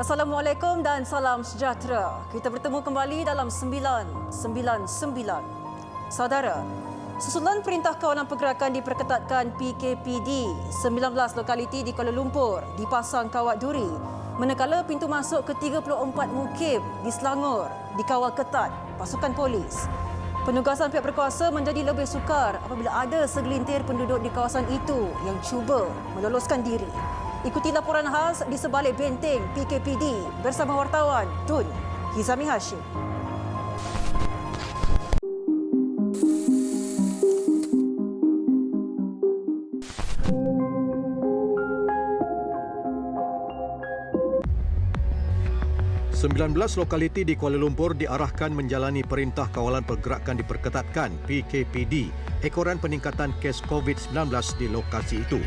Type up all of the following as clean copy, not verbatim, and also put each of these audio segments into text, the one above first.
Assalamualaikum dan salam sejahtera. Kita bertemu kembali dalam 999. Saudara, susulan Perintah Kawalan Pergerakan diperketatkan PKPD, 19 lokaliti di Kuala Lumpur dipasang kawat duri, manakala pintu masuk ke 34 mukim di Selangor dikawal ketat pasukan polis. Penugasan pihak berkuasa menjadi lebih sukar apabila ada segelintir penduduk di kawasan itu yang cuba meloloskan diri. Ikuti laporan khas di sebalik benteng PKPD bersama wartawan Tun Hizami Hashim. Lokaliti di Kuala Lumpur diarahkan menjalani Perintah Kawalan Pergerakan diperketatkan PKPD ekoran peningkatan kes COVID-19 di lokasi itu.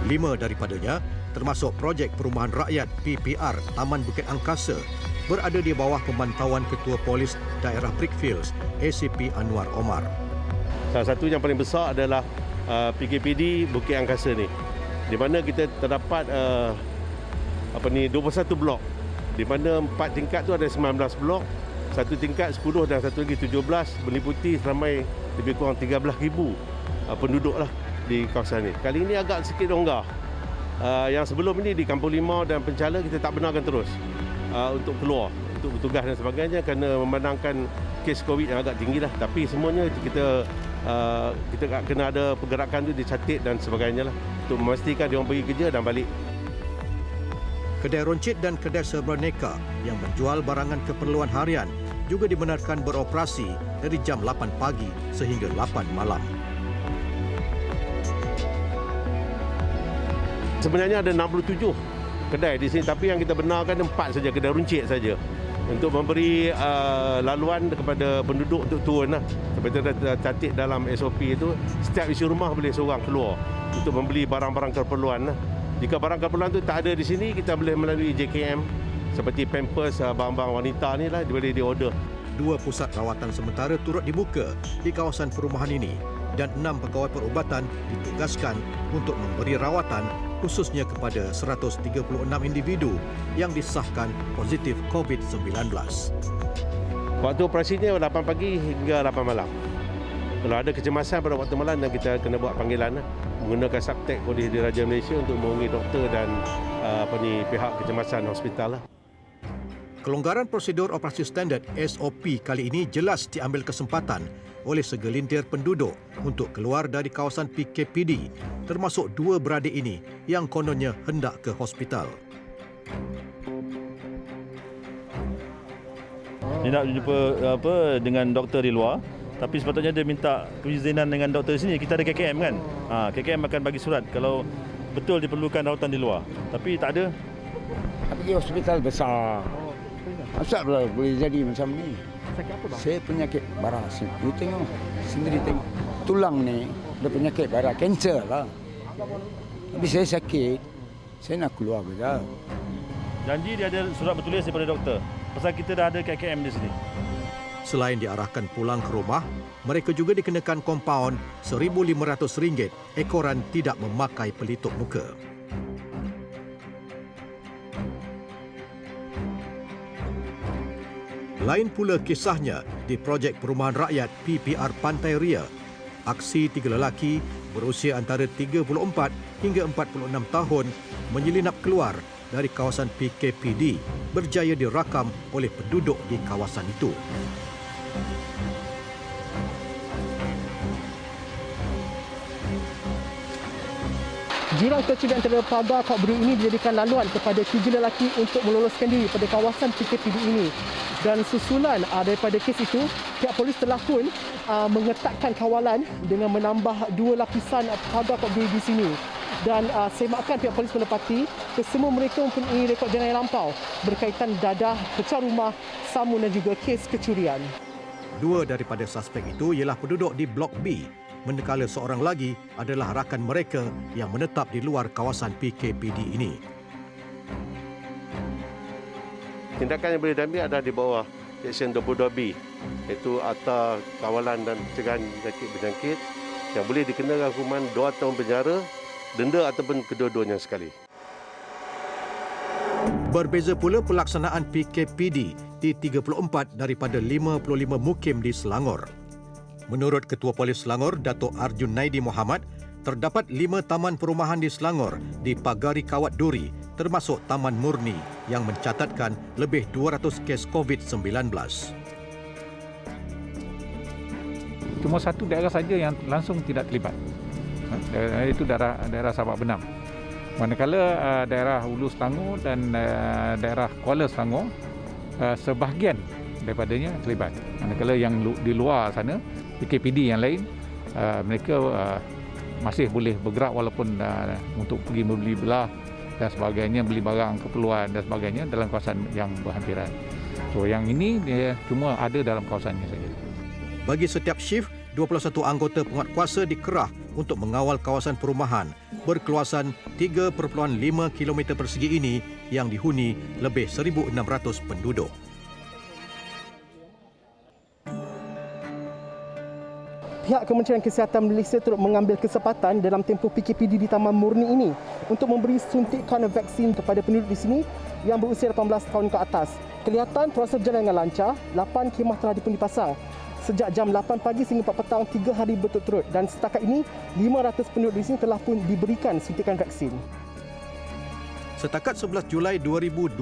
5 daripadanya, termasuk projek perumahan rakyat PPR Taman Bukit Angkasa, berada di bawah pemantauan Ketua Polis Daerah Brickfields, ACP Anwar Omar. Salah satu yang paling besar adalah PKPD Bukit Angkasa ni, di mana kita terdapat 21 blok, di mana 4 tingkat tu ada 19 blok, satu tingkat 10 dan satu lagi 17, meliputi ramai lebih kurang 13,000 penduduk lah di kawasan ini. Kali ini agak sikit longgar. Yang sebelum ini di Kampung Limau dan Penchala kita tak benarkan terus untuk keluar, untuk bertugas dan sebagainya kerana memandangkan kes COVID yang agak tinggi lah. Tapi semuanya kita kena ada pergerakan tu dicatat dan sebagainya lah untuk memastikan dia orang pergi kerja dan balik. Kedai roncit dan kedai seberaneka yang menjual barangan keperluan harian juga dibenarkan beroperasi dari jam 8 pagi sehingga 8 malam. Sebenarnya ada 67 kedai di sini, tapi yang kita benarkan 4 saja, kedai runcit saja, untuk memberi laluan kepada penduduk untuk turun lah. Seperti dah catat dalam SOP itu, setiap isi rumah boleh seorang keluar untuk membeli barang-barang keperluan lah. Jika barang keperluan itu tak ada di sini, kita boleh melalui JKM seperti Pampers, barang-barang wanita ni lah, boleh diorder. 2 pusat rawatan sementara turut dibuka di kawasan perumahan ini dan 6 pegawai perubatan ditugaskan untuk memberi rawatan khususnya kepada 136 individu yang disahkan positif COVID-19. Waktu operasinya 8 pagi hingga 8 malam. Kalau ada kecemasan pada waktu malam, dan kita kena buat panggilan menggunakan subtek Polis Diraja Malaysia untuk menghubungi doktor dan pihak kecemasan hospital lah. Kelonggaran prosedur operasi standard SOP kali ini jelas diambil kesempatan oleh segelintir penduduk untuk keluar dari kawasan PKPD, termasuk 2 beradik ini yang kononnya hendak ke hospital. Dia nak jumpa dengan doktor di luar, tapi sepatutnya dia minta perizinan dengan doktor di sini. Kita ada KKM kan? KKM akan bagi surat kalau betul diperlukan rawatan di luar. Tapi tak ada. Pergi hospital besar. Asal boleh jadi macam ni? Sakit apa bang? Saya penyakit baras. You tengok, sendiri tengok. Tulang ni, ada penyakit baras. Kanser lah. Tapi saya sakit, saya nak keluar kerja. Janji dia ada surat bertulis daripada doktor. Pasal kita dah ada KKM di sini. Selain diarahkan pulang ke rumah, mereka juga dikenakan kompaun RM1,500 ekoran tidak memakai pelitup muka. Lain pula kisahnya di projek perumahan rakyat PPR Pantai Ria. Aksi 3 lelaki berusia antara 34 hingga 46 tahun menyelinap keluar dari kawasan PKPD berjaya dirakam oleh penduduk di kawasan itu. Jurang tercuri antara pagar kawat berduri ini dijadikan laluan kepada 3 lelaki untuk meloloskan diri pada kawasan PKPD ini. Dan susulan daripada kes itu, pihak polis telah pun mengetatkan kawalan dengan menambah 2 lapisan pagar kawat berduri di sini. Dan semakkan pihak polis menepati kesemua mereka mempunyai rekod jenayah lampau berkaitan dadah, pecah rumah, samun dan juga kes kecurian. 2 daripada suspek itu ialah penduduk di Blok B, manakala seorang lagi adalah rakan mereka yang menetap di luar kawasan PKPD ini. Tindakan yang boleh diambil adalah di bawah Seksyen 22B, iaitu Akta Kawalan dan Pencegahan Penyakit yang boleh dikenakan hukuman 2 tahun penjara, denda ataupun kedua-duanya sekali. Berbeza pula pelaksanaan PKPD di 34 daripada 55 mukim di Selangor. Menurut Ketua Polis Selangor, Dato' Arjun Naidi Mohamad, terdapat 5 taman perumahan di Selangor dipagari kawat duri, termasuk Taman Murni yang mencatatkan lebih 200 kes COVID-19. Cuma satu daerah saja yang langsung tidak terlibat. Itu daerah Sabak Benam. Manakala daerah Hulu Selangor dan daerah Kuala Selangor, sebahagian daripadanya terlibat. Manakala yang di luar sana, PKPD yang lain, mereka masih boleh bergerak walaupun untuk pergi membeli belah dan sebagainya, beli barang keperluan dan sebagainya dalam kawasan yang berhampiran. So yang ini dia cuma ada dalam kawasannya saja. Bagi setiap shift, 21 anggota penguatkuasa dikerah untuk mengawal kawasan perumahan berkeluasan 3.5 km persegi ini yang dihuni lebih 1,600 penduduk. Pihak Kementerian Kesihatan Malaysia turut mengambil kesempatan dalam tempoh PKPD di Taman Murni ini untuk memberi suntikan vaksin kepada penduduk di sini yang berusia 18 tahun ke atas. Kelihatan proses berjalan dengan lancar, 8 khemah telah pun dipasang sejak jam 8 pagi sehingga 4 petang 3 hari berturut-turut dan setakat ini 500 penduduk di sini telah pun diberikan suntikan vaksin. Setakat 11 Julai 2021,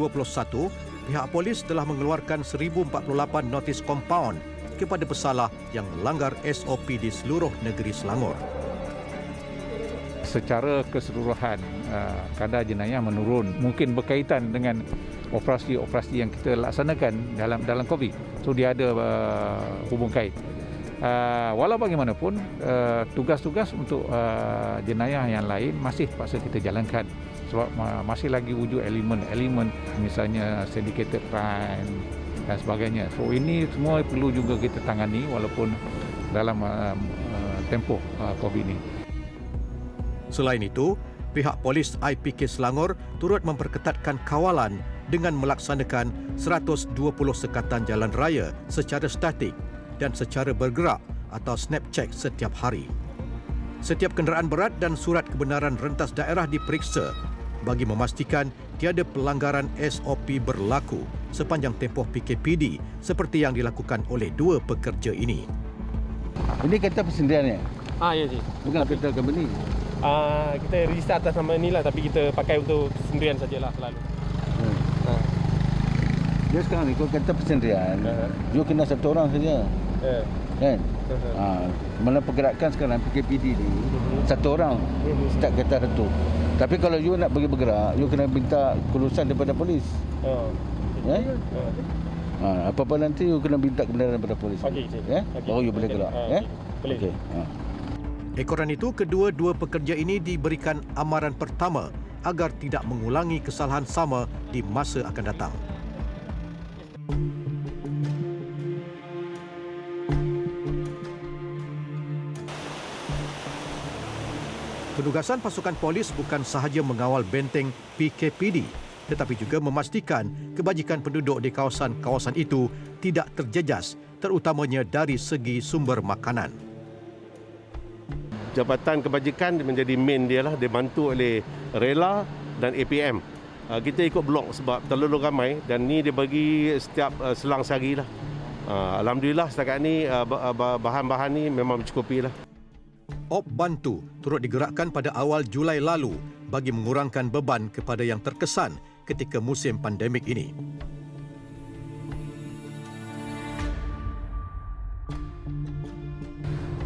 pihak polis telah mengeluarkan 1,048 notis kompaun kepada pesalah yang melanggar SOP di seluruh negeri Selangor. Secara keseluruhan, kadar jenayah menurun, mungkin berkaitan dengan operasi-operasi yang kita laksanakan dalam COVID. So dia ada hubung kait. Walau bagaimanapun, tugas-tugas untuk jenayah yang lain masih terpaksa kita jalankan sebab masih lagi wujud elemen-elemen misalnya syndicated crime dan sebagainya. So ini semua perlu juga kita tangani walaupun dalam tempoh COVID ini. Selain itu, pihak polis IPK Selangor turut memperketatkan kawalan dengan melaksanakan 120 sekatan jalan raya secara statik dan secara bergerak atau snap check setiap hari. Setiap kenderaan berat dan surat kebenaran rentas daerah diperiksa bagi memastikan tiada pelanggaran SOP berlaku sepanjang tempoh PKPD seperti yang dilakukan oleh 2 pekerja ini. Ini kereta persendiriannya, Ya Cik. bukan kereta company. Kita register atas nama inilah tapi kita pakai untuk sendirian sajalah selalu. Dia sekarang ni kalau kereta persendirian, you kena satu orang saja. Kan? Mana pergerakan sekarang PKPD ni satu orang setiap kereta satu. Tapi kalau you nak pergi bergerak, you kena minta kelulusan daripada polis. Apa-apa nanti you kena minta kebenaran daripada polis. Okey, Cik. Baru you boleh gerak. Boleh. Okey. Ekoran itu, kedua-dua pekerja ini diberikan amaran pertama agar tidak mengulangi kesalahan sama di masa akan datang. Penugasan pasukan polis bukan sahaja mengawal benteng PKPD, tetapi juga memastikan kebajikan penduduk di kawasan-kawasan itu tidak terjejas, terutamanya dari segi sumber makanan. Jabatan Kebajikan menjadi main dia lah, dibantu oleh Rela dan APM. Kita ikut blok sebab terlalu ramai dan ni dia bagi setiap selang sehari lah. Alhamdulillah setakat ni bahan-bahan ni memang mencukupi lah. Op Bantu turut digerakkan pada awal Julai lalu bagi mengurangkan beban kepada yang terkesan ketika musim pandemik ini.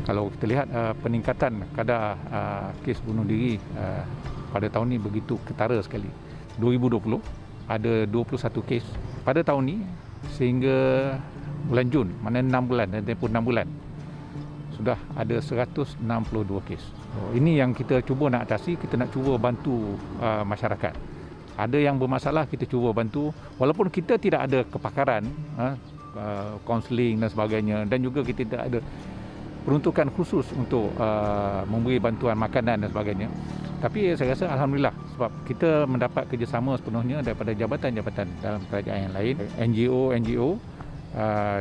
Kalau kita lihat peningkatan kadar kes bunuh diri pada tahun ini begitu ketara sekali. 2020 ada 21 kes. Pada tahun ini sehingga bulan Jun, mana 6 bulan dan tempoh 6 bulan sudah ada 162 kes. Ini yang kita cuba nak atasi, kita nak cuba bantu masyarakat. Ada yang bermasalah kita cuba bantu walaupun kita tidak ada kepakaran kaunseling dan sebagainya dan juga kita tidak ada peruntukan khusus untuk memberi bantuan makanan dan sebagainya. Tapi saya rasa alhamdulillah sebab kita mendapat kerjasama sepenuhnya daripada jabatan-jabatan dalam kerajaan yang lain, NGO,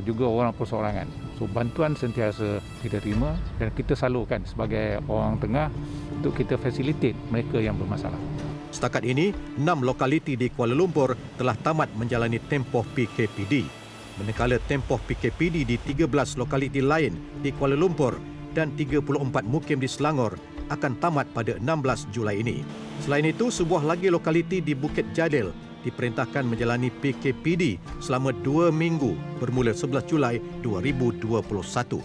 juga orang perseorangan. So bantuan sentiasa kita terima dan kita salurkan sebagai orang tengah untuk kita facilitate mereka yang bermasalah. Setakat ini, 6 lokaliti di Kuala Lumpur telah tamat menjalani tempoh PKPD. Manakala tempoh PKPD di 13 lokaliti lain di Kuala Lumpur dan 34 mukim di Selangor akan tamat pada 16 Julai ini. Selain itu, sebuah lagi lokaliti di Bukit Jadil diperintahkan menjalani PKPD selama 2 minggu bermula 11 Julai 2021.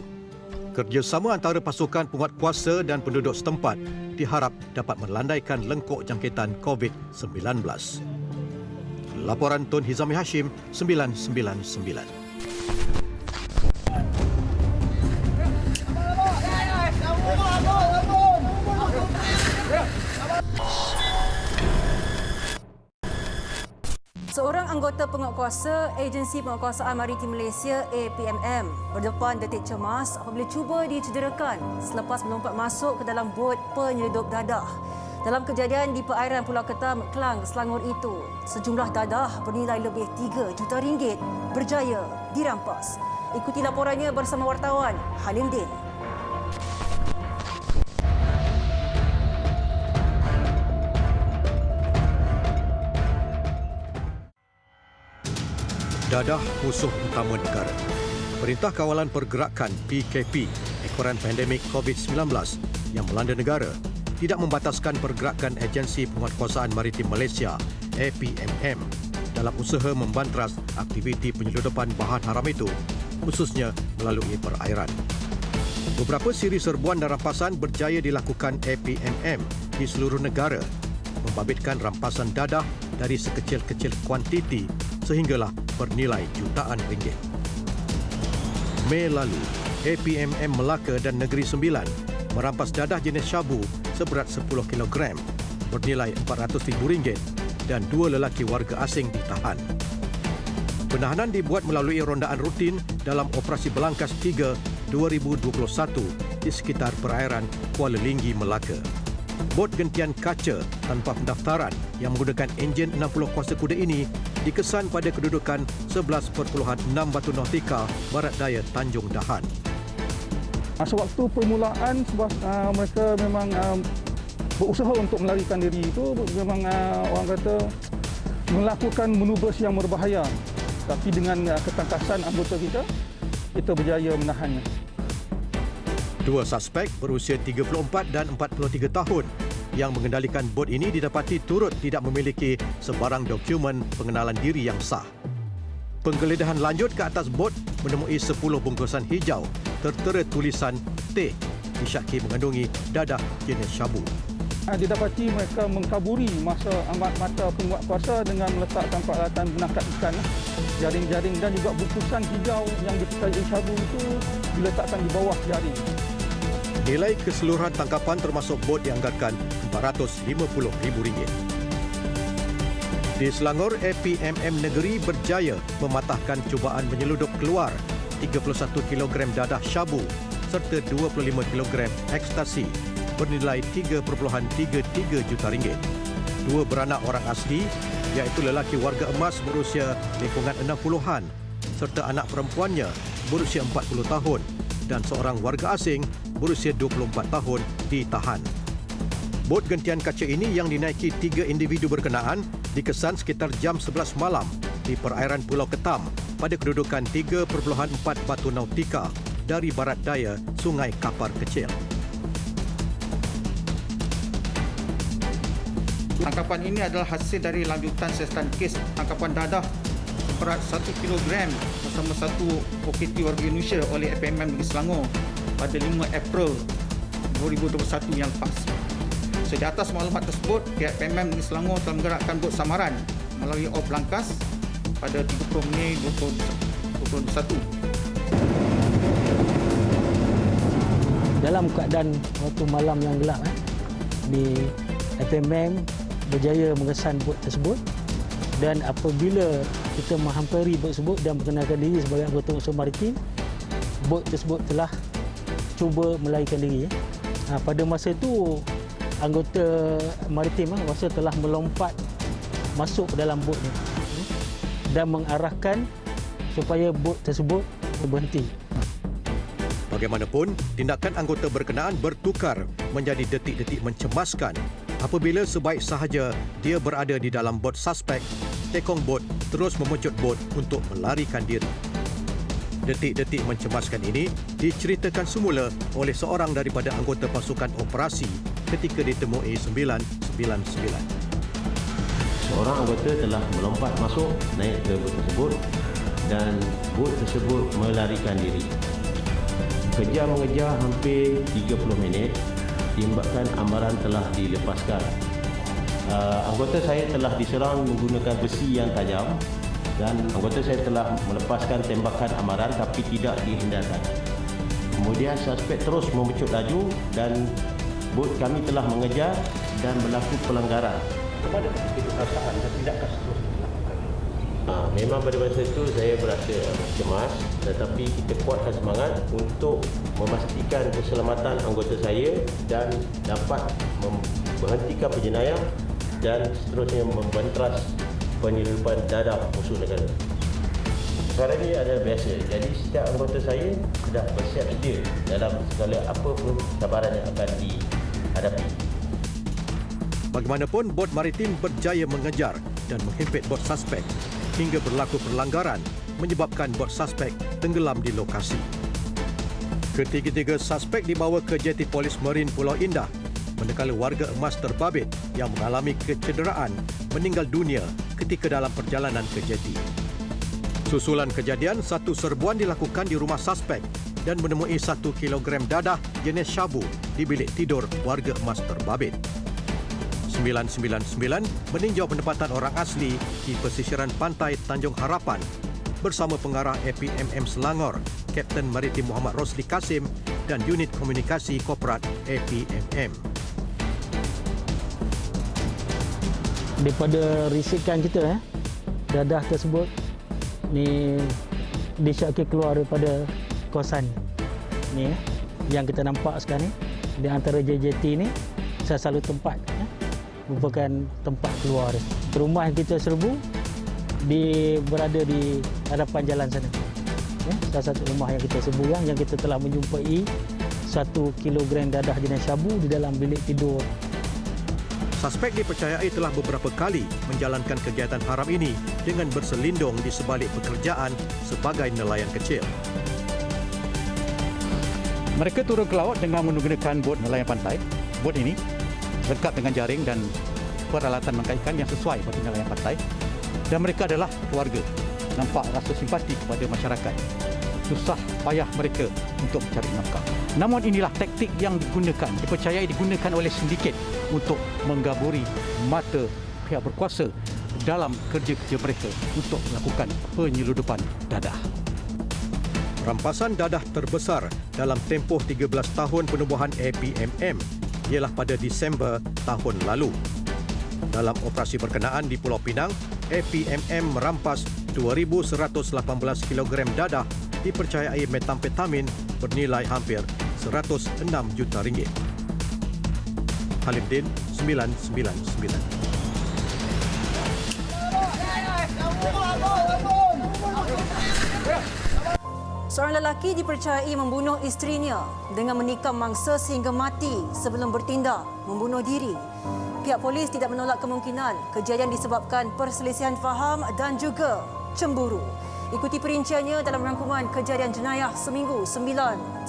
Kerjasama antara pasukan penguatkuasa dan penduduk setempat diharap dapat melandaikan lengkuk jangkitan COVID-19. Laporan Tun Hizami Hashim, 999. Seorang anggota penguatkuasa Agensi Penguatkuasaan Maritim Malaysia APMM berdepan detik cemas apabila cuba dicederakan selepas melompat masuk ke dalam bot penyeludup dadah. Dalam kejadian di perairan Pulau Ketam, Klang, Selangor itu, sejumlah dadah bernilai lebih RM3 juta berjaya dirampas. Ikuti laporannya bersama wartawan Halim Din. Dadah musuh utama negara. Perintah Kawalan Pergerakan PKP ekoran pandemik COVID-19 yang melanda negara tidak membataskan pergerakan Agensi Penguatkuasaan Maritim Malaysia APMM dalam usaha membantras aktiviti penyeludupan bahan haram itu, khususnya melalui perairan. Beberapa siri serbuan dan rampasan berjaya dilakukan APMM di seluruh negara, membabitkan rampasan dadah dari sekecil-kecil kuantiti sehinggalah bernilai jutaan ringgit. Mei lalu, APMM Melaka dan Negeri Sembilan merampas dadah jenis syabu seberat 10 kg bernilai RM400,000 dan 2 lelaki warga asing ditahan. Penahanan dibuat melalui rondaan rutin dalam Operasi Belangkas 3 2021 di sekitar perairan Kuala Linggi, Melaka. Bot gentian kaca tanpa pendaftaran yang menggunakan enjin 60 kuasa kuda ini dikesan pada kedudukan 11.6 batu nautika barat daya Tanjung Dahan. Sewaktu permulaan mereka memang berusaha untuk melarikan diri itu memang orang kata melakukan manubers yang berbahaya. Tapi dengan ketangkasan anggota kita berjaya menahannya. 2 suspek berusia 34 dan 43 tahun yang mengendalikan bot ini didapati turut tidak memiliki sebarang dokumen pengenalan diri yang sah. Penggeledahan lanjut ke atas bot menemui 10 bungkusan hijau tertera tulisan T disyaki mengandungi dadah jenis syabu. Didapati mereka mengkaburi masa mata penguatkuasa dengan meletakkan peralatan menangkap ikan, jaring-jaring dan juga bungkusan hijau yang dipercayai syabu itu diletakkan di bawah jaring. Nilai keseluruhan tangkapan termasuk bot dianggarkan RM450,000. Di Selangor, APMM Negeri berjaya mematahkan cubaan menyeludup keluar 31 kg dadah syabu serta 25 kg ekstasi bernilai RM3.33 juta. 2 beranak orang asli iaitu lelaki warga emas berusia lingkungan 60-an serta anak perempuannya berusia 40 tahun dan seorang warga asing berusia 24 tahun ditahan. Bot gentian kaca ini yang dinaiki 3 individu berkenaan dikesan sekitar jam 11 malam di perairan Pulau Ketam pada kedudukan 3.4 batu nautika dari barat daya Sungai Kapar Kecil. Tangkapan ini adalah hasil dari lanjutan siasatan kes tangkapan dadah berat 1 kg bersama satu OKT warga Indonesia oleh APMM Negeri Selangor pada 5 April 2021 yang lepas. Di atas maklumat tersebut, pihak APMM Negeri Selangor telah menggerakkan bot samaran melalui Op Belangkas pada 30 Mei 2021. Dalam keadaan waktu malam yang gelap, di APMM berjaya mengesan bot tersebut dan apabila kita menghampiri bot tersebut dan perkenalkan diri sebagai anggota unsur maritim, bot tersebut telah cuba melarikan diri. Pada masa itu anggota maritim masa telah melompat masuk ke dalam bot dan mengarahkan supaya bot tersebut berhenti. Bagaimanapun, tindakan anggota berkenaan bertukar menjadi detik-detik mencemaskan Apabila sebaik sahaja dia berada di dalam bot suspek, tekong bot terus memecut bot untuk melarikan diri. Detik-detik mencemaskan ini diceritakan semula oleh seorang daripada anggota pasukan operasi ketika ditemui 999. Seorang anggota telah melompat masuk naik ke bot tersebut dan bot tersebut melarikan diri. Kejar-mengejar hampir 30 minit disebabkan amaran telah dilepaskan. Anggota saya telah diserang menggunakan besi yang tajam dan anggota saya telah melepaskan tembakan amaran tapi tidak dihindarkan. Kemudian suspek terus memecut laju dan bot kami telah mengejar dan berlaku pelanggaran. Kepada perasaan dan tindakan seterusnya dilakukan. Memang pada masa itu saya berasa cemas, tetapi kita kuatkan semangat untuk memastikan keselamatan anggota saya dan dapat memberhentikan penjenayah dan seterusnya membantras penyelundupan dadah musuh negara. Perkara ini adalah biasa, jadi setiap anggota saya sudah bersiap sedia dalam segala apa pun cabaran yang akan dihadapi. Bagaimanapun, bot maritim berjaya mengejar dan menghimpit bot suspek hingga berlaku perlanggaran menyebabkan bot suspek tenggelam di lokasi. Ketiga-tiga suspek dibawa ke jeti polis Marin Pulau Indah, manakala warga emas terbabit yang mengalami kecederaan meninggal dunia ketika dalam perjalanan ke jeti. Susulan kejadian, satu serbuan dilakukan di rumah suspek dan menemui 1 kilogram dadah jenis syabu di bilik tidur warga emas terbabit. 999 meninjau penempatan orang asli di pesisiran pantai Tanjung Harapan bersama pengarah APMM Selangor, Kapten Maritim Muhammad Rosli Kasim dan Unit Komunikasi Korporat APMM. Daripada risikan kita, dadah tersebut ni disyaki keluar daripada kawasan ni yang kita nampak sekarang ni, di antara JJT ni salah satu tempat merupakan tempat keluar. Rumah yang kita serbu berada di hadapan jalan sana. Salah satu rumah yang kita serbu yang kita telah menjumpai 1 kilogram dadah jenis syabu di dalam bilik tidur. Suspek dipercayai telah beberapa kali menjalankan kegiatan haram ini dengan berselindung di sebalik pekerjaan sebagai nelayan kecil. Mereka turun ke laut dengan menggunakan bot nelayan pantai. Bot ini lengkap dengan jaring dan peralatan menangkap ikan yang sesuai bagi nelayan pantai. Dan mereka adalah keluarga. Nampak rasa simpati kepada masyarakat. Susah payah mereka untuk mencari nafkah. Namun inilah taktik yang dipercayai digunakan oleh sindiket untuk menggaburi mata pihak berkuasa dalam kerja-kerja mereka untuk melakukan penyeludupan dadah. Rampasan dadah terbesar dalam tempoh 13 tahun penubuhan APMM ialah pada Disember tahun lalu. Dalam operasi berkenaan di Pulau Pinang, APMM merampas 2,118 kilogram dadah dipercayai metamfetamin bernilai hampir 106 juta ringgit. Halimdin 999. Seorang lelaki dipercayai membunuh isterinya dengan menikam mangsa sehingga mati sebelum bertindak membunuh diri. Pihak polis tidak menolak kemungkinan kejadian disebabkan perselisihan faham dan juga cemburu. Ikuti perinciannya dalam rangkuman kejadian jenayah seminggu 999.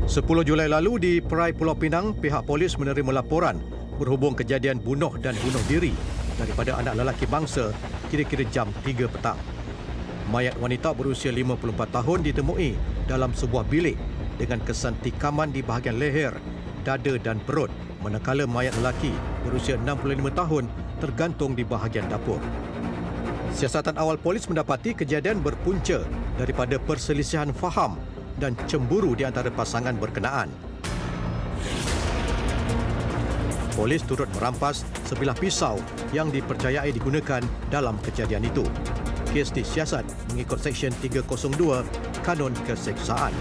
10 Julai lalu di Perai Pulau Pinang, pihak polis menerima laporan berhubung kejadian bunuh dan bunuh diri daripada anak lelaki bangsa kira-kira jam 3 petang. Mayat wanita berusia 54 tahun ditemui dalam sebuah bilik dengan kesan tikaman di bahagian leher, dada dan perut, manakala mayat lelaki berusia 65 tahun tergantung di bahagian dapur. Siasatan awal polis mendapati kejadian berpunca daripada perselisihan faham dan cemburu di antara pasangan berkenaan. Polis turut merampas sebilah pisau yang dipercayai digunakan dalam kejadian itu. Kes disiasat mengikut Seksyen 302 Kanun Keseksaan.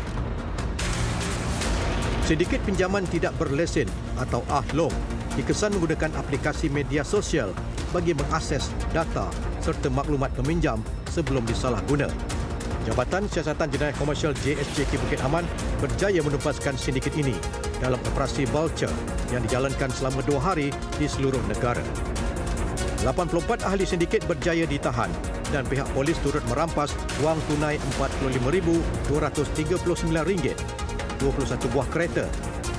Sindiket pinjaman tidak berlesen atau AHLOM dikesan menggunakan aplikasi media sosial bagi mengakses data serta maklumat peminjam sebelum disalahguna. Jabatan Siasatan Jenayah Komersial JSJK Bukit Aman berjaya menupaskan sindiket ini dalam operasi Vulture yang dijalankan selama 2 hari di seluruh negara. 84 ahli sindiket berjaya ditahan dan pihak polis turut merampas wang tunai RM45,239, 21 buah kereta,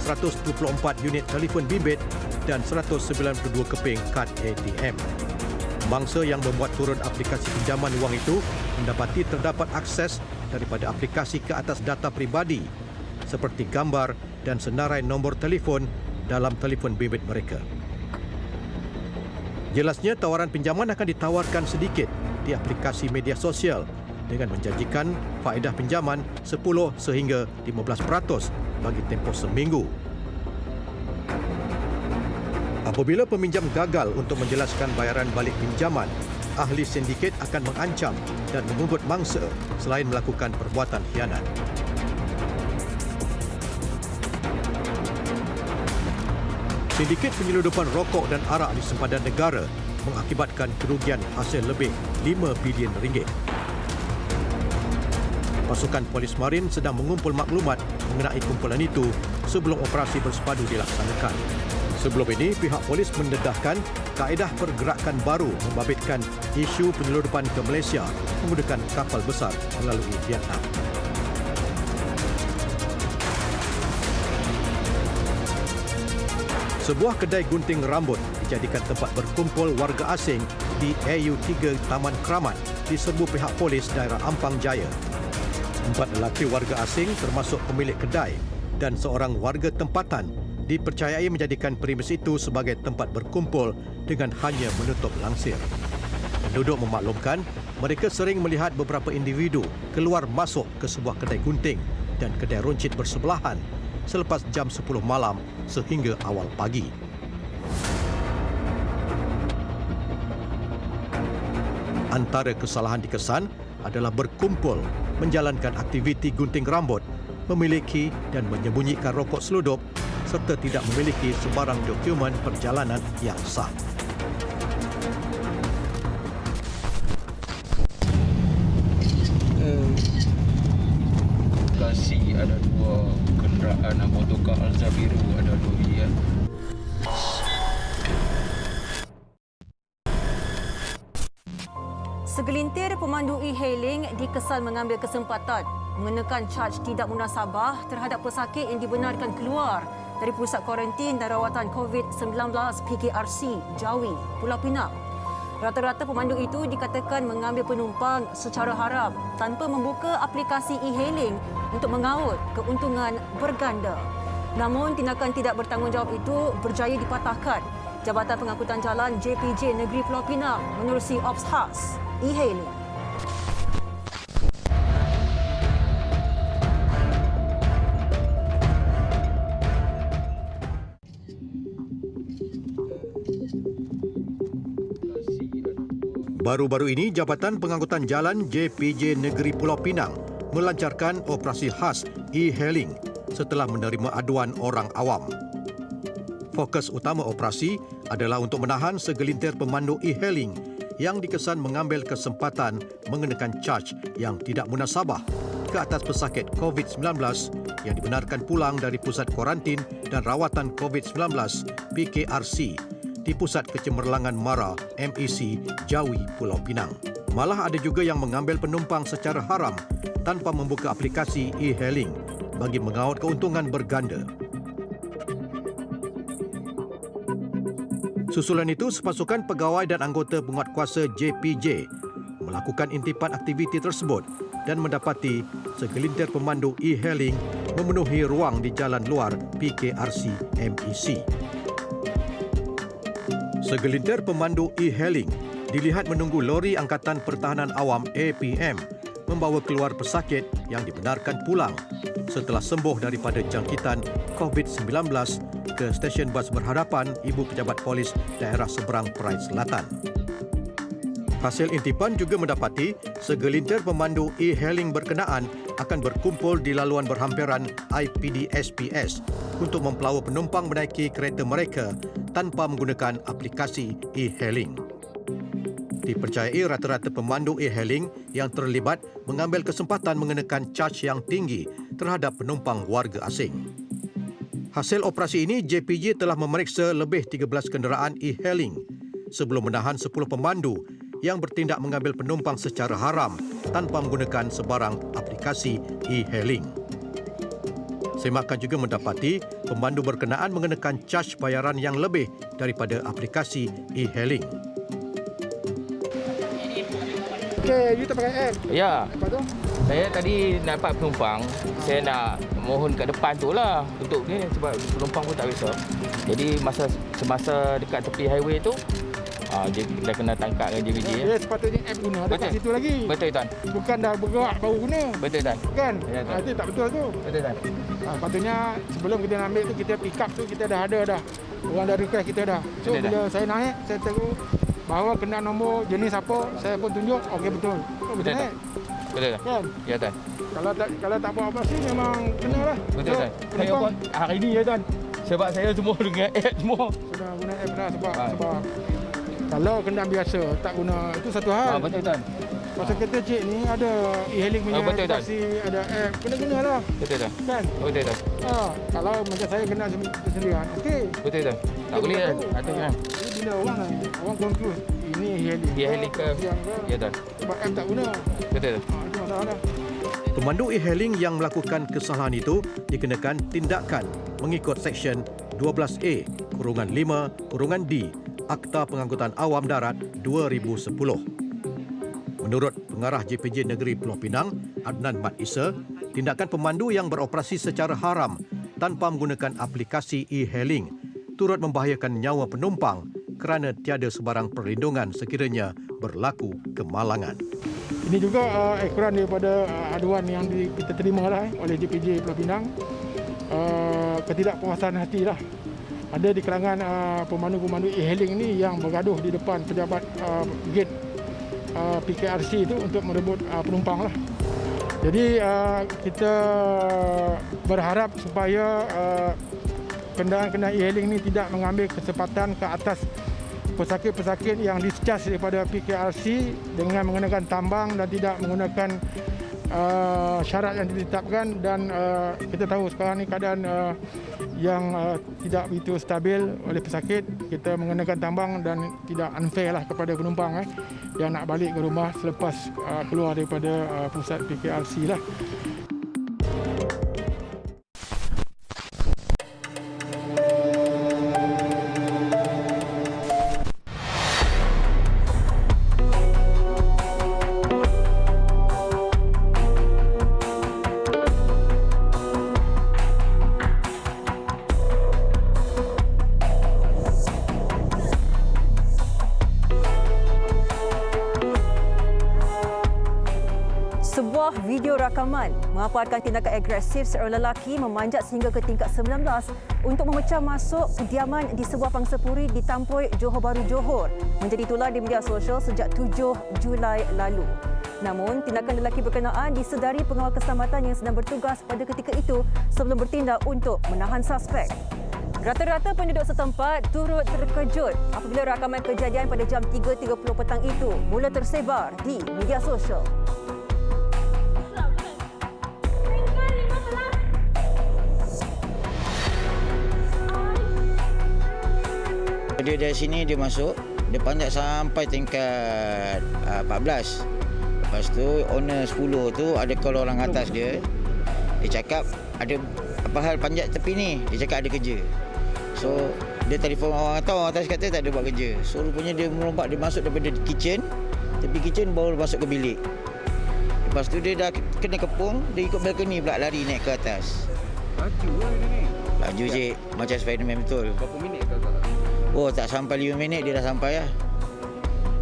124 unit telefon bimbit dan 192 keping kad ATM. Mangsa yang membuat turun aplikasi pinjaman wang itu mendapati terdapat akses daripada aplikasi ke atas data peribadi seperti gambar dan senarai nombor telefon dalam telefon bimbit mereka. Jelasnya tawaran pinjaman akan ditawarkan sedikit di aplikasi media sosial dengan menjanjikan faedah pinjaman 10 sehingga 15% bagi tempoh seminggu. Apabila peminjam gagal untuk menjelaskan bayaran balik pinjaman, ahli sindiket akan mengancam dan mengugut mangsa selain melakukan perbuatan khianat. Sindiket penyeludupan rokok dan arak di sempadan negara mengakibatkan kerugian hasil lebih 5 bilion ringgit. Pasukan Polis Marin sedang mengumpul maklumat mengenai kumpulan itu sebelum operasi bersepadu dilaksanakan. Sebelum ini, pihak polis mendedahkan kaedah pergerakan baru membabitkan isu penyeludupan ke Malaysia menggunakan kapal besar melalui Vietnam. Sebuah kedai gunting rambut dijadikan tempat berkumpul warga asing di AU3 Taman Kramat diserbu pihak polis daerah Ampang Jaya. 4 lelaki warga asing termasuk pemilik kedai dan seorang warga tempatan dipercayai menjadikan premis itu sebagai tempat berkumpul dengan hanya menutup langsir. Penduduk memaklumkan mereka sering melihat beberapa individu keluar masuk ke sebuah kedai gunting dan kedai runcit bersebelahan selepas jam 10 malam sehingga awal pagi. Antara kesalahan dikesan adalah berkumpul, menjalankan aktiviti gunting rambut, memiliki dan menyembunyikan rokok seluduk serta tidak memiliki sebarang dokumen perjalanan yang sah. Lokasi ada 2 kenderaan motorkar Alza biru, ada 2 ya. Segelintir pemandu e-hailing dikesan mengambil kesempatan mengenakan caj tidak munasabah terhadap pesakit yang dibenarkan keluar dari Pusat Kuarantin dan Rawatan COVID-19 PKRC Jawi, Pulau Pinang. Rata-rata pemandu itu dikatakan mengambil penumpang secara haram tanpa membuka aplikasi e-hailing untuk mengaut keuntungan berganda. Namun tindakan tidak bertanggungjawab itu berjaya dipatahkan Jabatan Pengangkutan Jalan JPJ Negeri Pulau Pinang menerusi Ops Khas e-hailing. Baru-baru ini, Jabatan Pengangkutan Jalan JPJ Negeri Pulau Pinang melancarkan operasi khas e-hailing setelah menerima aduan orang awam. Fokus utama operasi adalah untuk menahan segelintir pemandu e-hailing yang dikesan mengambil kesempatan mengenakan caj yang tidak munasabah ke atas pesakit COVID-19 yang dibenarkan pulang dari Pusat Kuarantin dan Rawatan COVID-19 PKRC di Pusat Kecemerlangan Mara MEC Jawi Pulau Pinang. Malah ada juga yang mengambil penumpang secara haram tanpa membuka aplikasi e-hailing bagi mengaut keuntungan berganda. Susulan itu, sepasukan pegawai dan anggota penguatkuasa JPJ melakukan intipan aktiviti tersebut dan mendapati segelintir pemandu e-hailing memenuhi ruang di jalan luar PKRC MEC. Segelintir pemandu e-hailing dilihat menunggu lori Angkatan Pertahanan Awam APM membawa keluar pesakit yang dibenarkan pulang setelah sembuh daripada jangkitan COVID-19 ke stesen bas berhadapan Ibu Pejabat Polis Daerah Seberang Perai Selatan. Hasil intipan juga mendapati segelintir pemandu e-hailing berkenaan akan berkumpul di laluan berhampiran IPD SPS untuk mempelawa penumpang menaiki kereta mereka tanpa menggunakan aplikasi e-hailing. Dipercayai rata-rata pemandu e-hailing yang terlibat mengambil kesempatan mengenakan caj yang tinggi terhadap penumpang warga asing. Hasil operasi ini, JPJ telah memeriksa lebih 13 kenderaan e-hailing sebelum menahan 10 pemandu yang bertindak mengambil penumpang secara haram tanpa menggunakan sebarang aplikasi e-hailing. Semakan juga mendapati pemandu berkenaan mengenakan caj bayaran yang lebih daripada aplikasi e-hailing. Okey, you tak pakai app? Ya. Lepas tu? Saya tadi nampak penumpang, saya nak mohon kat depan tu lah untuk ni sebab penumpang pun tak biasa. Jadi semasa dekat tepi highway tu, dia dah kena tangkap dengan JPJ. Ya, sepatutnya app guna dekat situ lagi. Betul Tuan. Bukan dah bergerak baru guna. Betul Tuan. Kan? Ya, Itu tak betul tu. Betul Tuan. Patutnya sebelum kita nak ambil tu kita pick up tu kita dah ada dah. Orang dah request kita dah. So betul bila saya naik, saya tahu bahawa kena nombor jenis apa, saya pun tunjuk okey betul. Betul naik. Betul Tuan. Kan? Ya Tuan. Kalau tak buat operasi memang kena lah. Betul Tuan. Saya pun hari ni ya Tuan. Sebab saya semua dengan app semua. Sudah guna app dah sebab kalau kendaraan biasa tak guna itu satu hal. Betul Tuan. Pasal kereta cik ni ada e-hailing punya aplikasi, ada app, kena lah. Betul Tuan. Kan? Betul Tuan. Kalau macam saya kena sendirian, okey. Betul Tuan. Tak boleh kan? Kan. Bila orang confuse, ini e-hailing. E-hailing ke? Ya Tuan. Sebab app tak guna. Betul Tuan. Itu masalah. Pemandu e-hailing yang melakukan kesalahan itu dikenakan tindakan mengikut Seksyen 12A-5-D Akta Pengangkutan Awam Darat 2010. Menurut Pengarah JPJ Negeri Pulau Pinang, Adnan Mat Isa, tindakan pemandu yang beroperasi secara haram tanpa menggunakan aplikasi e-hailing turut membahayakan nyawa penumpang kerana tiada sebarang perlindungan sekiranya berlaku kemalangan. Ini juga ekoran daripada aduan yang kita terima lah oleh JPJ Pulau Pinang. Ketidakpuasan hati lah. Ada di kalangan pemandu-pemandu e-hailing ini yang bergaduh di depan pejabat gate PKRC itu untuk merebut penumpang lah. Jadi kita berharap supaya kenderaan-kenderaan e-hailing ini tidak mengambil kesempatan ke atas pesakit-pesakit yang discharge daripada PKRC dengan menggunakan tambang dan tidak menggunakan syarat yang ditetapkan. Dan kita tahu sekarang ni keadaan yang tidak begitu stabil oleh pesakit. Kita menggunakan tambang dan tidak unfair lah kepada penumpang yang nak balik ke rumah selepas keluar daripada pusat PKRC lah. Sebuah video rakaman memaparkan tindakan agresif seorang lelaki memanjat sehingga ke tingkat 19 untuk memecah masuk kediaman di sebuah pangsapuri di Tampoi, Johor Bahru, Johor menjadi tular di media sosial sejak 7 Julai lalu. Namun, tindakan lelaki berkenaan disedari pengawal keselamatan yang sedang bertugas pada ketika itu sebelum bertindak untuk menahan suspek. Rata-rata penduduk setempat turut terkejut apabila rakaman kejadian pada jam 3.30 petang itu mula tersebar di media sosial. Dia dari sini dia masuk, dia panjat sampai tingkat 14. Lepas tu owner 10 tu ada call orang atas dia. Dia cakap ada apa hal panjat tepi ni? Dia cakap ada kerja. So dia telefon orang atas kata tak ada buat kerja. So rupanya dia melompat, dia masuk daripada kitchen, tepi kitchen baru masuk ke bilik. Lepas tu dia dah kena kepung, dia ikut balkoni pula lari naik ke atas. Laju lah dia ni. Laju je macam Spiderman betul. Berapa minit kakak? Oh, tak sampai 5 minit dia dah sampai lah.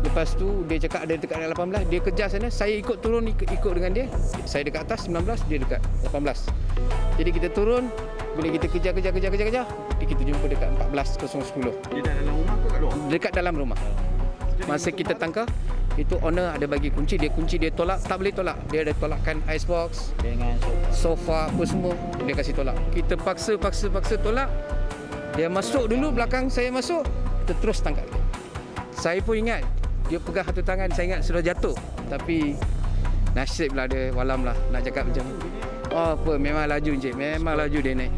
Lepas tu dia cakap ada dekat 18, dia kejar sana, saya ikut turun ikut dengan dia. Saya dekat atas 19, dia dekat 18. Jadi kita turun, bila kita kejar, kita jumpa dekat 14.010. Dia dah dalam rumah ke kat luar? Dekat dalam rumah. Masa kita tangkap, itu owner ada bagi kunci, dia tolak, tak boleh tolak. Dia ada tolakkan icebox dengan sofa apa semua, dia kasih tolak. Kita paksa tolak. Dia masuk dulu belakang saya masuk, kita terus tangkap dia. Saya pun ingat dia pegang satu tangan, saya ingat sudah jatuh. Tapi nasib lah dia, walam lah nak cakap macam ni. Oh apa, memang laju Encik, memang laju dia naik.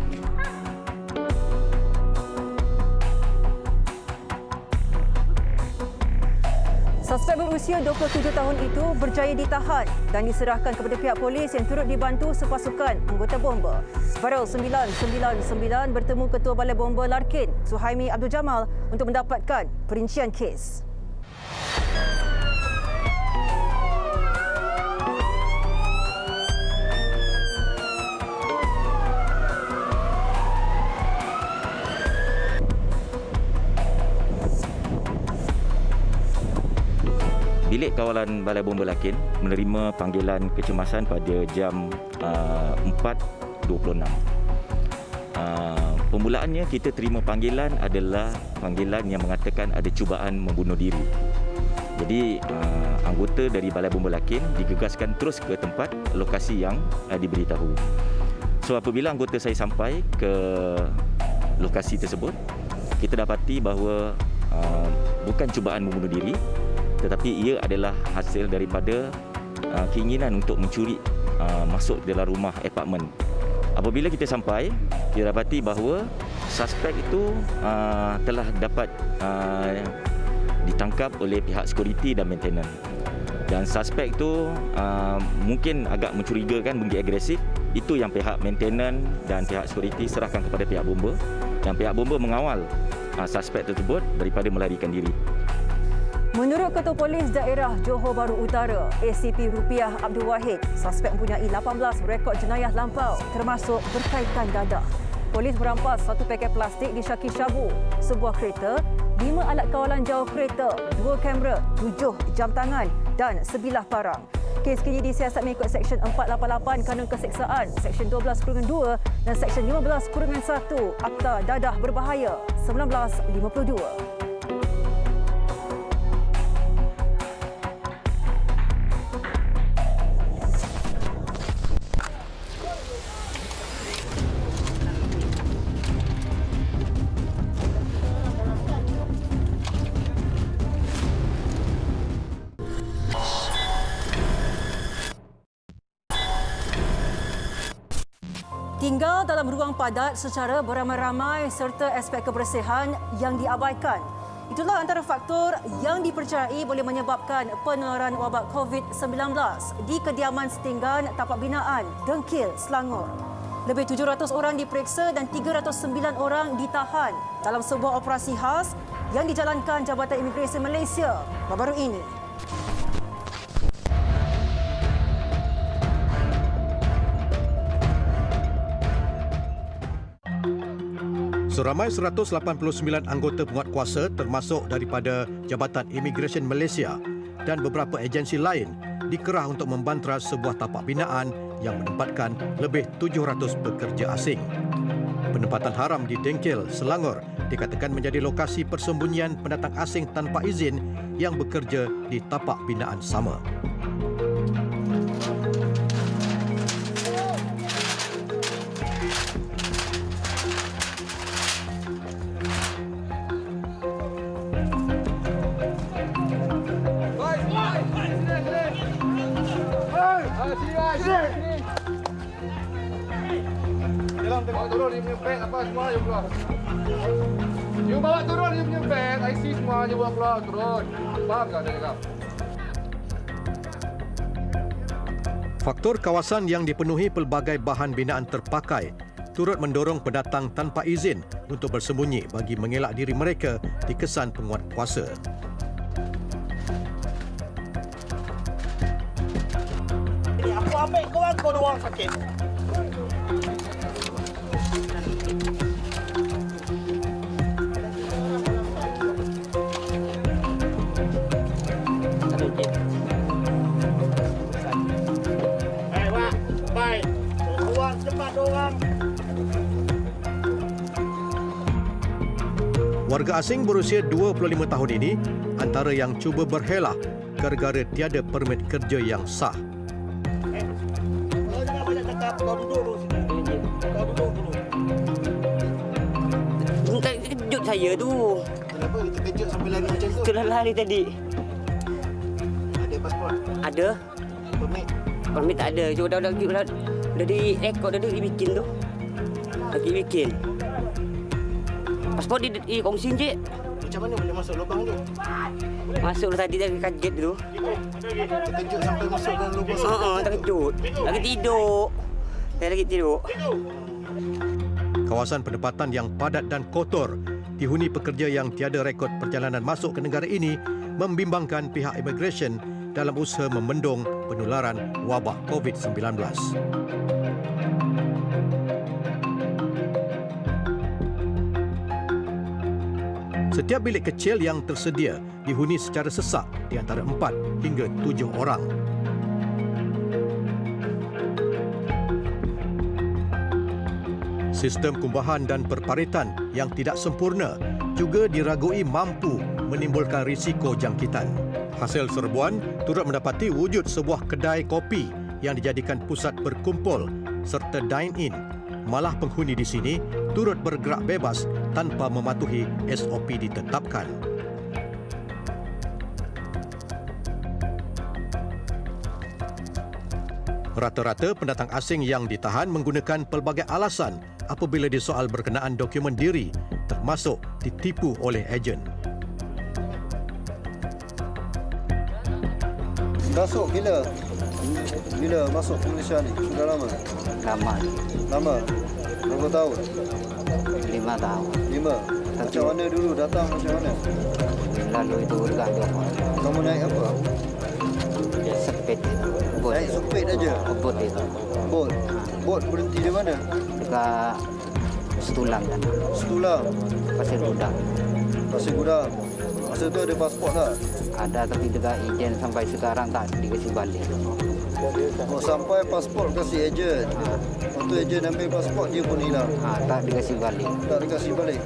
Suspek berusia 27 tahun itu berjaya ditahan dan diserahkan kepada pihak polis yang turut dibantu sepasukan anggota bomba. Viral 999 bertemu Ketua Balai Bomba Larkin, Suhaimi Abdul Jamal untuk mendapatkan perincian kes. Bilik Kawalan Balai Bomba Larkin menerima panggilan kecemasan pada jam 4.26. Permulaannya kita terima panggilan adalah panggilan yang mengatakan ada cubaan membunuh diri. Jadi anggota dari Balai Bomba Larkin digegaskan terus ke tempat lokasi yang diberitahu. So apabila anggota saya sampai ke lokasi tersebut, kita dapati bahawa bukan cubaan membunuh diri, tetapi ia adalah hasil daripada keinginan untuk mencuri masuk dalam rumah apartmen. Apabila kita sampai, kita dapati bahawa suspek itu telah dapat ditangkap oleh pihak security dan maintenance. Dan suspek itu mungkin agak mencurigakan, mungkin agresif. Itu yang pihak maintenance dan pihak security serahkan kepada pihak bomba. Dan pihak bomba mengawal suspek tersebut daripada melarikan diri. Menurut Ketua Polis Daerah Johor Bahru Utara, ACP Rupiah Abdul Wahid, suspek mempunyai 18 rekod jenayah lampau termasuk berkaitan dadah. Polis merampas 1 paket plastik disyaki syabu, sebuah kereta, 5 alat kawalan jauh kereta, 2 kamera, 7 jam tangan dan sebilah parang. Kes kini disiasat mengikut Seksyen 488 Kanun Keseksaan, Seksyen 12/2 dan Seksyen 15/1 Akta Dadah Berbahaya 1952. Tinggal dalam ruang padat secara beramai-ramai serta aspek kebersihan yang diabaikan. Itulah antara faktor yang dipercayai boleh menyebabkan penularan wabak COVID-19 di kediaman setinggan tapak binaan Dengkil, Selangor. Lebih 700 orang diperiksa dan 309 orang ditahan dalam sebuah operasi khas yang dijalankan Jabatan Imigresen Malaysia baru-baru ini. Seramai 189 anggota penguatkuasa termasuk daripada Jabatan Imigresen Malaysia dan beberapa agensi lain dikerah untuk membantras sebuah tapak binaan yang menempatkan lebih 700 pekerja asing. Penempatan haram di Dengkil, Selangor dikatakan menjadi lokasi persembunyian pendatang asing tanpa izin yang bekerja di tapak binaan sama. Bawa turun dia punya beg apa semua you keluar. You bawa turun dia punya beg, IC semua you bawa keluar turun. Faham tak dia cakap? Faktor kawasan yang dipenuhi pelbagai bahan binaan terpakai turut mendorong pendatang tanpa izin untuk bersembunyi bagi mengelak diri mereka dikesan penguatkuasa. Aku ambil kau doang sakit. Warga asing berusia 25 tahun ini antara yang cuba berhelah gara-gara tiada permit kerja yang sah. Kau jangan banyak cakap, kau duduk dulu sini. Kau duduk dulu. Kejut saya tu. Kenapa kita kejut sampai lari macam tu? Itulah lari tadi. ada. Permit tak ada. Dah direkod, dah dibikin tu. Lagi bikin. Pasport dikongsi je. Macam mana boleh masuk lubang tu? Masuk tadi kaget tu. Terkejut sampai masuk dalam lubang. Terkejut. Lagi tidur. Saya lagi tidur. Kawasan penempatan yang padat dan kotor dihuni pekerja yang tiada rekod perjalanan masuk ke negara ini membimbangkan pihak imigresen dalam usaha membendung penularan wabak COVID-19. Setiap bilik kecil yang tersedia dihuni secara sesak di antara 4 hingga 7 orang. Sistem kumbahan dan perparitan yang tidak sempurna juga diragui mampu menimbulkan risiko jangkitan. Hasil serbuan turut mendapati wujud sebuah kedai kopi yang dijadikan pusat berkumpul serta dine-in. Malah penghuni di sini turut bergerak bebas tanpa mematuhi SOP ditetapkan. Rata-rata pendatang asing yang ditahan menggunakan pelbagai alasan apabila disoal berkenaan dokumen diri, termasuk ditipu oleh ejen. Masuk bila? Bila masuk ke Malaysia ni? Sudah lama? Lama. Lama? Berapa tahun? 5 tahun. 5? Macam mana dulu? Datang macam mana? Lalu itu dekat Johor. Kamu naik apa? Sepit. Bot. Naik sepit aja? Bot itu. Bot? Bot berhenti di mana? Dekat Setulang kan. Setulang? Pasir Gudang. Pasir Gudang? Masa tu ada pasport tak? Ada, tapi dekat ejen sampai sekarang tak dikasih balik. Oh, sampai pasport kasih ejen. Waktu ejen ambil pasport dia pun hilang. Tak dikasih balik. Tak dikasih balik.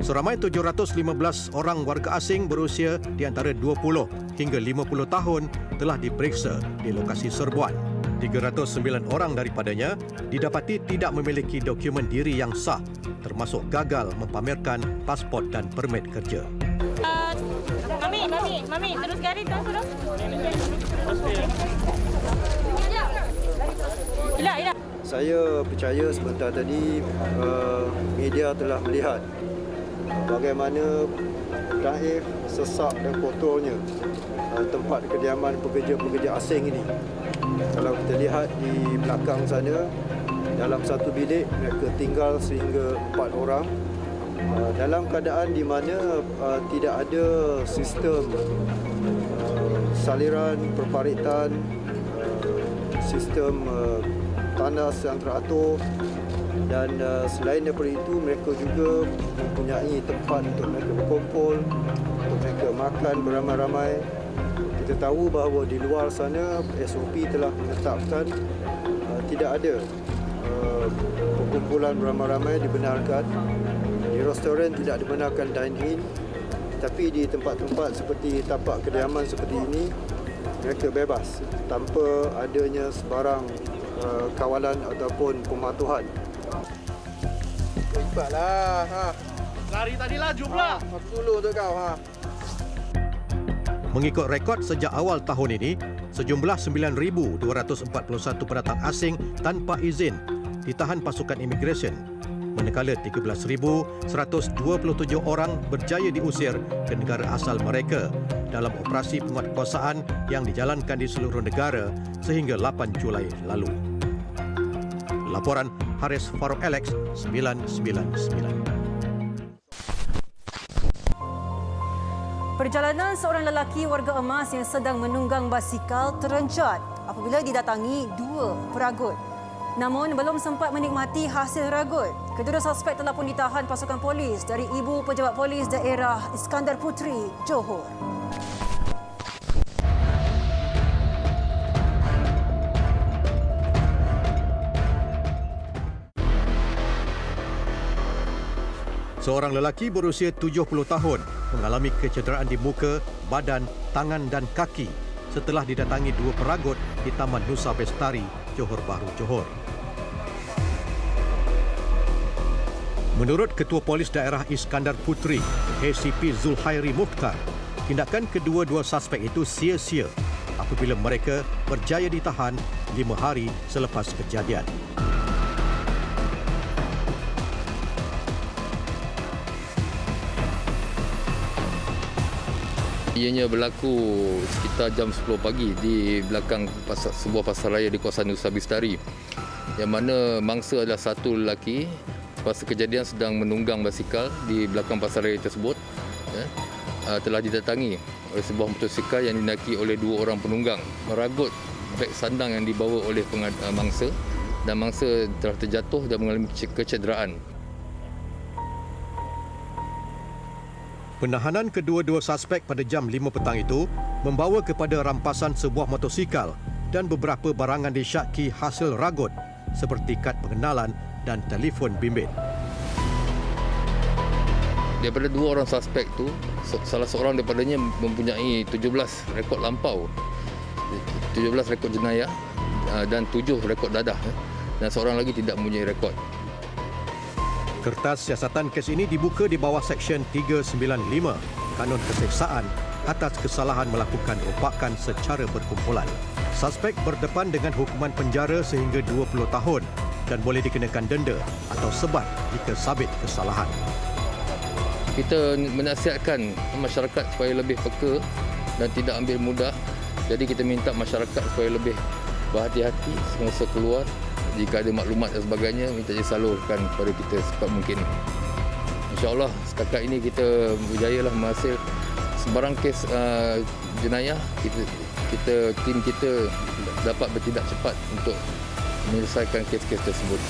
Seramai 715 orang warga asing berusia di antara 20 hingga 50 tahun telah diperiksa di lokasi serbuan. 309 orang daripadanya didapati tidak memiliki dokumen diri yang sah, termasuk gagal mempamerkan pasport dan permit kerja. Mami, terus garis terus sudah. Ila. Saya percaya sebentar tadi media telah melihat bagaimana naif, sesak dan kotornya tempat kediaman pekerja-pekerja asing ini. Kalau kita lihat di belakang sana, dalam satu bilik mereka tinggal sehingga 4 orang dalam keadaan di mana tidak ada sistem saliran, perparitan, sistem tandas yang teratur, dan selain daripada itu mereka juga mempunyai tempat untuk mereka berkumpul, untuk mereka makan beramai-ramai. Kita tahu bahawa di luar sana SOP telah menetapkan tidak ada perkumpulan beramai-ramai dibenarkan. Di restoran tidak dibenarkan dine-in, tapi di tempat-tempat seperti tapak kediaman seperti ini mereka bebas tanpa adanya sebarang kawalan ataupun pematuhan. Cepatlah. Lari tadi laju pula. Aku dulu tu kau. Mengikut rekod sejak awal tahun ini, sejumlah 9,241 pendatang asing tanpa izin ditahan pasukan imigresen, manakala 13,127 orang berjaya diusir ke negara asal mereka dalam operasi penguatkuasaan yang dijalankan di seluruh negara sehingga 8 Julai lalu. Laporan Haris Farouk Alex 999. Perjalanan seorang lelaki warga emas yang sedang menunggang basikal terencat apabila didatangi 2 peragut. Namun belum sempat menikmati hasil ragut. Kedua suspek telah pun ditahan pasukan polis dari Ibu Pejabat Polis Daerah Iskandar Puteri, Johor. Seorang lelaki berusia 70 tahun mengalami kecederaan di muka, badan, tangan dan kaki setelah didatangi 2 peragut di Taman Nusa Bestari, Johor Bahru, Johor. Menurut Ketua Polis Daerah Iskandar Puteri, ACP Zulhairi Mukhtar, tindakan kedua-dua suspek itu sia-sia apabila mereka berjaya ditahan 5 hari selepas kejadian. Ianya berlaku sekitar jam 10 pagi di belakang sebuah pasar raya di kawasan Nusa Bistari, yang mana mangsa adalah satu lelaki pasal kejadian sedang menunggang basikal di belakang pasar raya tersebut, telah didatangi oleh sebuah motosikal yang dinaiki oleh 2 orang penunggang, meragut beg sandang yang dibawa oleh mangsa, dan mangsa telah terjatuh dan mengalami kecederaan. Penahanan kedua-dua suspek pada jam 5 petang itu membawa kepada rampasan sebuah motosikal dan beberapa barangan disyaki hasil ragut seperti kad pengenalan dan telefon bimbit. Daripada 2 orang suspek tu, salah seorang daripadanya mempunyai 17 rekod lampau, 17 rekod jenayah dan 7 rekod dadah, dan seorang lagi tidak mempunyai rekod. Kertas siasatan kes ini dibuka di bawah Seksyen 395 Kanun Keseksaan atas kesalahan melakukan rompakan secara berkumpulan. Suspek berdepan dengan hukuman penjara sehingga 20 tahun dan boleh dikenakan denda atau sebat jika sabit kesalahan. Kita menasihatkan masyarakat supaya lebih peka dan tidak ambil mudah. Jadi kita minta masyarakat supaya lebih berhati-hati semasa keluar. Jika ada maklumat dan sebagainya, minta disalurkan kepada kita secepat mungkin. InsyaAllah setakat ini kita berjayalah menghasil sebarang kes jenayah. Tim kita dapat bertindak cepat untuk menyelesaikan kes-kes tersebut.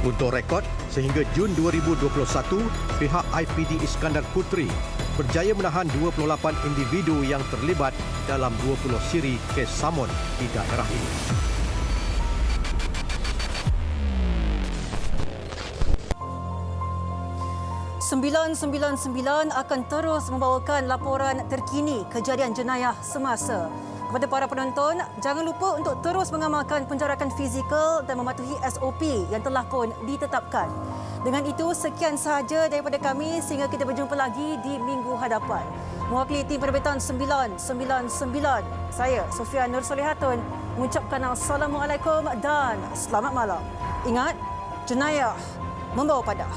Untuk rekod, sehingga Jun 2021, pihak IPD Iskandar Puteri berjaya menahan 28 individu yang terlibat dalam 20 siri kes samun di daerah ini. "999" akan terus membawakan laporan terkini kejadian jenayah semasa. Kepada para penonton, jangan lupa untuk terus mengamalkan penjarakan fizikal dan mematuhi SOP yang telah pun ditetapkan. Dengan itu, sekian sahaja daripada kami sehingga kita berjumpa lagi di minggu hadapan. Mewakili tim penerbitan 999, saya Sofia Nur Solihatun mengucapkan Assalamualaikum dan selamat malam. Ingat, jenayah membawa padah.